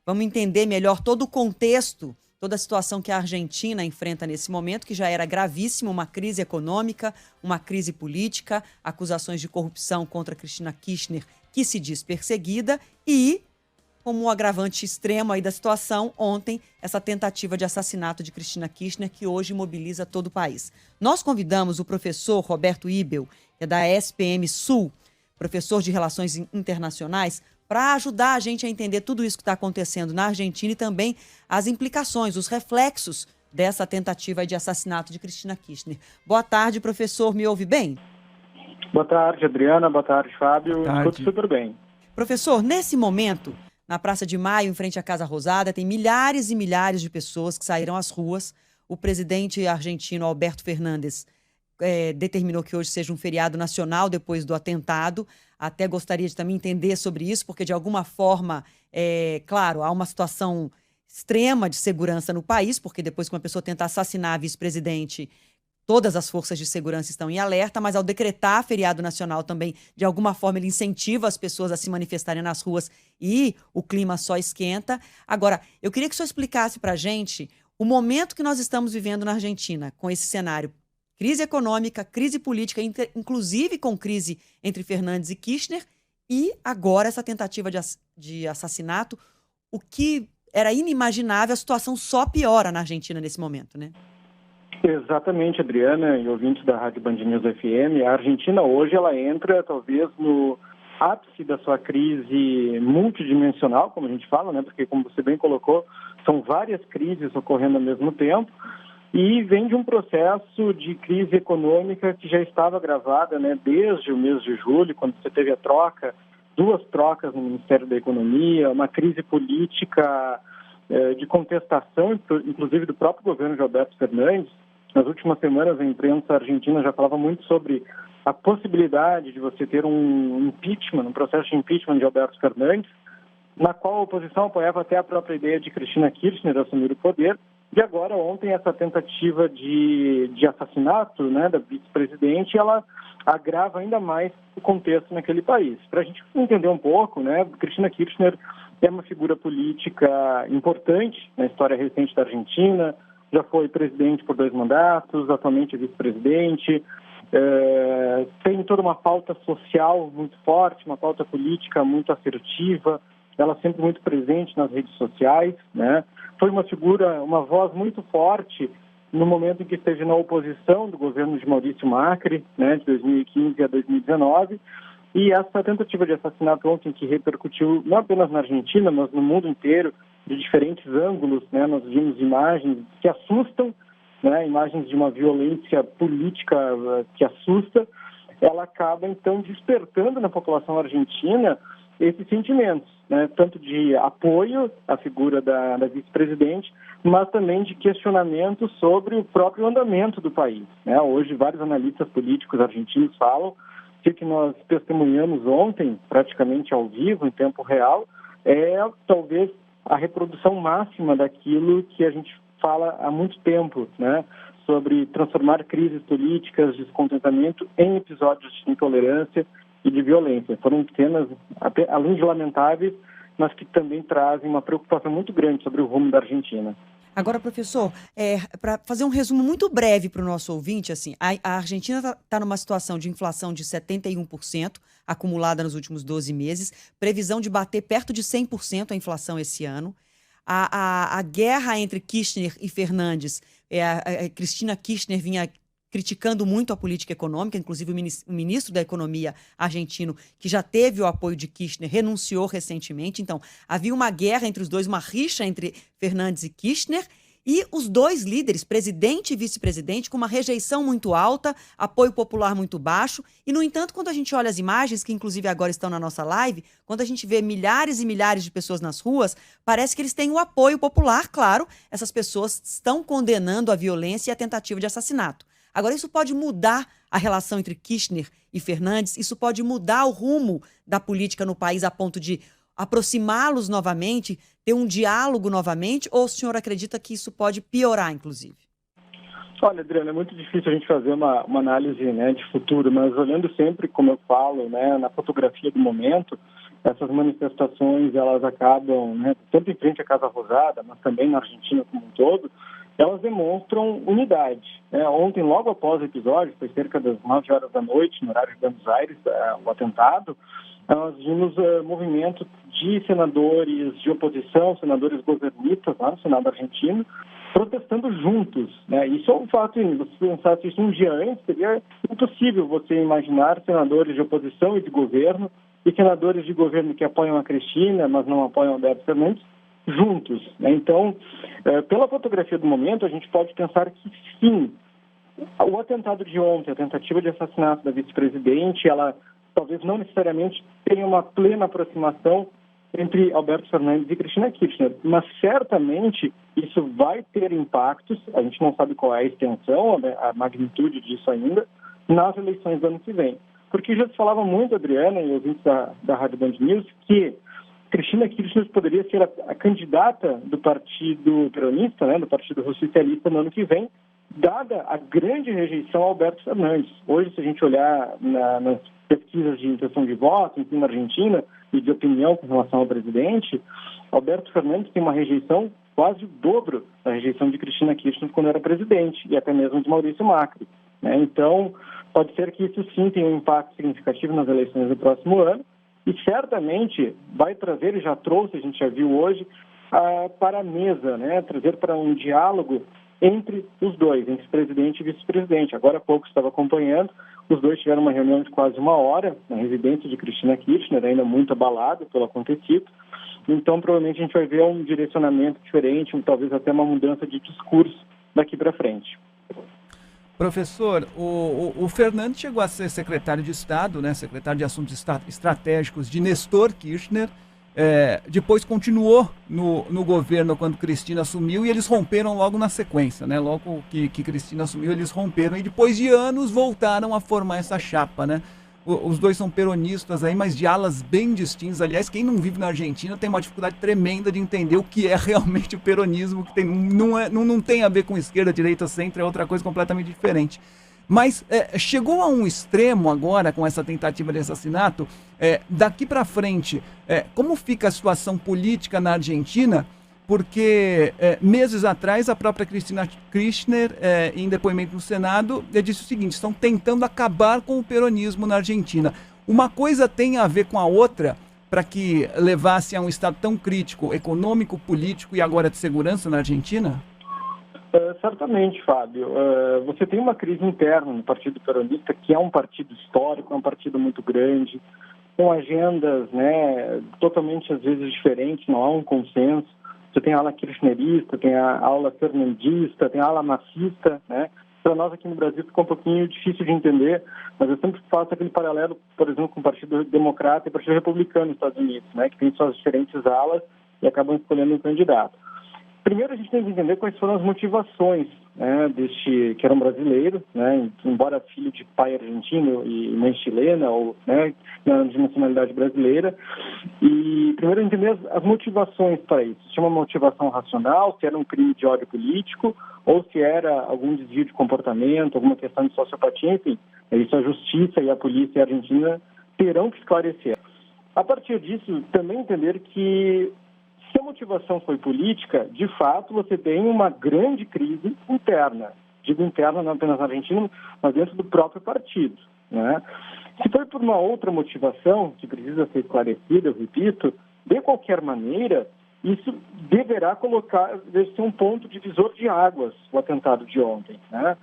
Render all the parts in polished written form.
Vamos entender melhor todo o contexto, toda a situação que a Argentina enfrenta nesse momento, que já era gravíssima, uma crise econômica, uma crise política, acusações de corrupção contra Cristina Kirchner, que se diz perseguida, e, como um agravante extremo aí da situação, ontem, essa tentativa de assassinato de Cristina Kirchner, que hoje mobiliza todo o país. Nós convidamos o professor Roberto Ibel, que é da SPM Sul, professor de Relações Internacionais, para ajudar a gente a entender tudo isso que está acontecendo na Argentina e também as implicações, os reflexos dessa tentativa de assassinato de Cristina Kirchner. Boa tarde, professor. Me ouve bem? Boa tarde, Adriana. Boa tarde, Fábio. Escuto super bem. Professor, nesse momento, na Praça de Maio, em frente à Casa Rosada, tem milhares e milhares de pessoas que saíram às ruas. O presidente argentino, Alberto Fernandes, determinou que hoje seja um feriado nacional depois do atentado. Até gostaria de também entender sobre isso, porque de alguma forma, claro, há uma situação extrema de segurança no país, porque depois que uma pessoa tenta assassinar a vice-presidente, todas as forças de segurança estão em alerta, mas ao decretar feriado nacional também, de alguma forma, ele incentiva as pessoas a se manifestarem nas ruas e o clima só esquenta. Agora, eu queria que o senhor explicasse para a gente o momento que nós estamos vivendo na Argentina, com esse cenário. Crise econômica, crise política, inclusive com crise entre Fernandes e Kirchner, e agora essa tentativa de assassinato. O que era inimaginável, a situação só piora na Argentina nesse momento, né? Exatamente, Adriana e ouvintes da Rádio Band News FM. A Argentina hoje ela entra talvez no ápice da sua crise multidimensional, como a gente fala, né? Porque, como você bem colocou, são várias crises ocorrendo ao mesmo tempo. E vem de um processo de crise econômica que já estava agravada, né, desde o mês de julho, quando você teve a troca, duas trocas no Ministério da Economia, uma crise política de contestação, inclusive do próprio governo de Alberto Fernandes. Nas últimas semanas, a imprensa argentina já falava muito sobre a possibilidade de você ter um impeachment, um processo de impeachment de Alberto Fernandes, na qual a oposição apoiava até a própria ideia de Cristina Kirchner assumir o poder. E agora, ontem, essa tentativa de assassinato, né, da vice-presidente, ela agrava ainda mais o contexto naquele país. Para a gente entender um pouco, né, Cristina Kirchner é uma figura política importante na história recente da Argentina, já foi presidente por 2 mandatos, atualmente é vice-presidente, tem toda uma pauta social muito forte, uma pauta política muito assertiva, ela sempre muito presente nas redes sociais, né? Foi uma figura, uma voz muito forte no momento em que esteve na oposição do governo de Maurício Macri, né, de 2015 a 2019, e essa tentativa de assassinato ontem que repercutiu não apenas na Argentina, mas no mundo inteiro, de diferentes ângulos, né? Nós vimos imagens que assustam, né, imagens de uma violência política que assusta. Ela acaba, então, despertando na população argentina esses sentimentos, né, tanto de apoio à figura da vice-presidente, mas também de questionamento sobre o próprio andamento do país, né? Hoje, vários analistas políticos argentinos falam que o que nós testemunhamos ontem, praticamente ao vivo, em tempo real, é talvez a reprodução máxima daquilo que a gente fala há muito tempo, né, sobre transformar crises políticas, descontentamento, em episódios de intolerância e de violência. Foram cenas, além de lamentáveis, mas que também trazem uma preocupação muito grande sobre o rumo da Argentina. Agora, professor, para fazer um resumo muito breve para o nosso ouvinte, assim, a Argentina está numa situação de inflação de 71%, acumulada nos últimos 12 meses, previsão de bater perto de 100% a inflação esse ano. A guerra entre Kirchner e Fernandes, a Cristina Kirchner vinha criticando muito a política econômica, inclusive o ministro da Economia argentino, que já teve o apoio de Kirchner, renunciou recentemente. Então, havia uma guerra entre os dois, uma rixa entre Fernandes e Kirchner, e os dois líderes, presidente e vice-presidente, com uma rejeição muito alta, apoio popular muito baixo. E, no entanto, quando a gente olha as imagens, que inclusive agora estão na nossa live, quando a gente vê milhares e milhares de pessoas nas ruas, parece que eles têm o apoio popular, claro. Essas pessoas estão condenando a violência e a tentativa de assassinato. Agora, isso pode mudar a relação entre Kirchner e Fernandes? Isso pode mudar o rumo da política no país a ponto de aproximá-los novamente, ter um diálogo novamente? Ou o senhor acredita que isso pode piorar, inclusive? Olha, Adriana, é muito difícil a gente fazer uma análise, né, de futuro, mas olhando sempre, como eu falo, né, na fotografia do momento, essas manifestações, elas acabam, né, tanto em frente à Casa Rosada, mas também na Argentina como um todo, elas demonstram unidade. Né? Ontem, logo após o episódio, foi cerca das 9 horas da noite, no horário de Buenos Aires, o atentado, nós vimos movimento de senadores de oposição, senadores governistas lá no Senado argentino, protestando juntos. Né? Isso é um fato, se você pensasse isso um dia antes, seria impossível você imaginar senadores de oposição e de governo e senadores de governo que apoiam a Cristina, mas não apoiam Alberto Fernandes, juntos. Né? Então, pela fotografia do momento, a gente pode pensar que sim, o atentado de ontem, a tentativa de assassinato da vice-presidente, ela talvez não necessariamente tenha uma plena aproximação entre Alberto Fernandes e Cristina Kirchner, mas certamente isso vai ter impactos, a gente não sabe qual é a extensão, a magnitude disso ainda, nas eleições do ano que vem. Porque já se falava muito, Adriana, e ouvintes da Rádio Band News, que Cristina Kirchner poderia ser a candidata do Partido Peronista, né, do Partido Socialista no ano que vem, dada a grande rejeição a Alberto Fernandes. Hoje, se a gente olhar nas pesquisas de intenção de voto, enfim, na Argentina, e de opinião com relação ao presidente, Alberto Fernandes tem uma rejeição quase o dobro da rejeição de Cristina Kirchner quando era presidente, e até mesmo de Maurício Macri. Né? Então, pode ser que isso sim tenha um impacto significativo nas eleições do próximo ano, e certamente vai trazer, e já trouxe, a gente já viu hoje, para a mesa, né? Trazer para um diálogo entre os dois, entre presidente e vice-presidente. Agora há pouco estava acompanhando, os dois tiveram uma reunião de quase 1 hora na residência de Cristina Kirchner, ainda muito abalada pelo acontecido. Então, provavelmente a gente vai ver um direcionamento diferente, talvez até uma mudança de discurso daqui para frente. Professor, o Fernandes chegou a ser secretário de Estado, né, secretário de Assuntos Estratégicos de Nestor Kirchner, depois continuou no governo quando Cristina assumiu e eles romperam logo na sequência, né? Logo que Cristina assumiu, eles romperam e depois de anos voltaram a formar essa chapa, né? Os dois são peronistas aí, mas de alas bem distintas. Aliás, quem não vive na Argentina tem uma dificuldade tremenda de entender o que é realmente o peronismo, que não tem a ver com esquerda, direita, centro, é outra coisa completamente diferente. Mas chegou a um extremo agora com essa tentativa de assassinato. Daqui para frente, como fica a situação política na Argentina? Porque meses atrás a própria Cristina Kirchner, em depoimento no Senado, disse o seguinte: estão tentando acabar com o peronismo na Argentina. Uma coisa tem a ver com a outra para que levasse a um estado tão crítico, econômico, político e agora de segurança na Argentina? Certamente, Fábio. Você tem uma crise interna no Partido Peronista, que é um partido histórico, é um partido muito grande, com agendas, né, totalmente, às vezes, diferentes, não há um consenso. Você tem a ala kirchnerista, tem a ala fernandista, tem a ala massista, né? Para nós aqui no Brasil ficou um pouquinho difícil de entender, mas eu sempre faço aquele paralelo, por exemplo, com o Partido Democrata e o Partido Republicano nos Estados Unidos, né? Que tem suas diferentes alas e acabam escolhendo um candidato. Primeiro, a gente tem que entender quais foram as motivações, né, deste, que era um brasileiro, né, embora filho de pai argentino e mãe chilena, ou, né, de nacionalidade brasileira. E primeiro entender as motivações para isso. Se é uma motivação racional, se era um crime de ódio político, ou se era algum desvio de comportamento, alguma questão de sociopatia, enfim. Isso a justiça e a polícia argentina terão que esclarecer. A partir disso, também entender que se a motivação foi política, de fato, você tem uma grande crise interna. Digo interna não apenas na Argentina, mas dentro do próprio partido. Né? Se foi por uma outra motivação, que precisa ser esclarecida, eu repito, de qualquer maneira, isso deverá ser um ponto divisor de águas, o atentado de ontem. Né?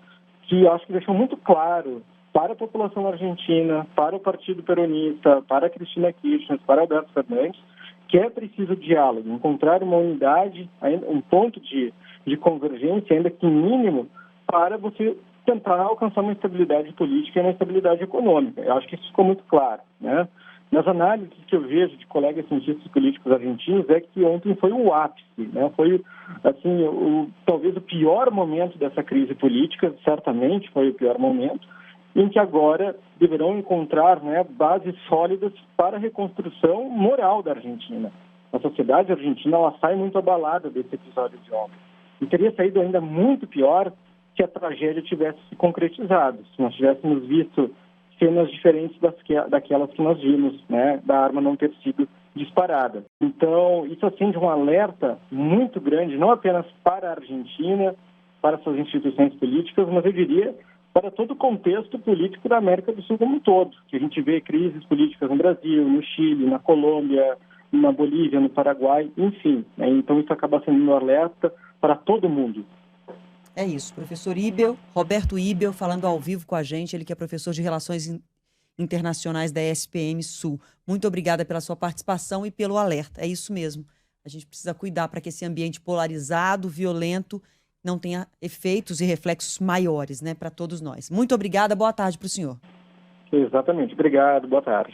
Que acho que deixou muito claro para a população argentina, para o Partido Peronista, para a Cristina Kirchner, para Alberto Fernandes, que é preciso diálogo, encontrar uma unidade, um ponto de convergência, ainda que mínimo, para você tentar alcançar uma estabilidade política e uma estabilidade econômica. Eu acho que isso ficou muito claro. Né? Nas análises que eu vejo de colegas cientistas políticos argentinos, é que ontem foi o ápice, né? Foi assim, talvez o pior momento dessa crise política, certamente foi o pior momento, em que agora deverão encontrar, né, bases sólidas para a reconstrução moral da Argentina. A sociedade argentina ela sai muito abalada desse episódio de ontem. E teria saído ainda muito pior se a tragédia tivesse se concretizado, se nós tivéssemos visto cenas diferentes daquelas que nós vimos, né, da arma não ter sido disparada. Então, isso acende um alerta muito grande, não apenas para a Argentina, para suas instituições políticas, mas eu diria para todo o contexto político da América do Sul como um todo, que a gente vê crises políticas no Brasil, no Chile, na Colômbia, na Bolívia, no Paraguai, enfim, né? Então isso acaba sendo um alerta para todo mundo. É isso, professor Ibel, Roberto Ibel, falando ao vivo com a gente, ele que é professor de Relações Internacionais da SPM Sul. Muito obrigada pela sua participação e pelo alerta, é isso mesmo. A gente precisa cuidar para que esse ambiente polarizado, violento, não tenha efeitos e reflexos maiores, né, para todos nós. Muito obrigada, boa tarde para o senhor. Exatamente, obrigado, boa tarde.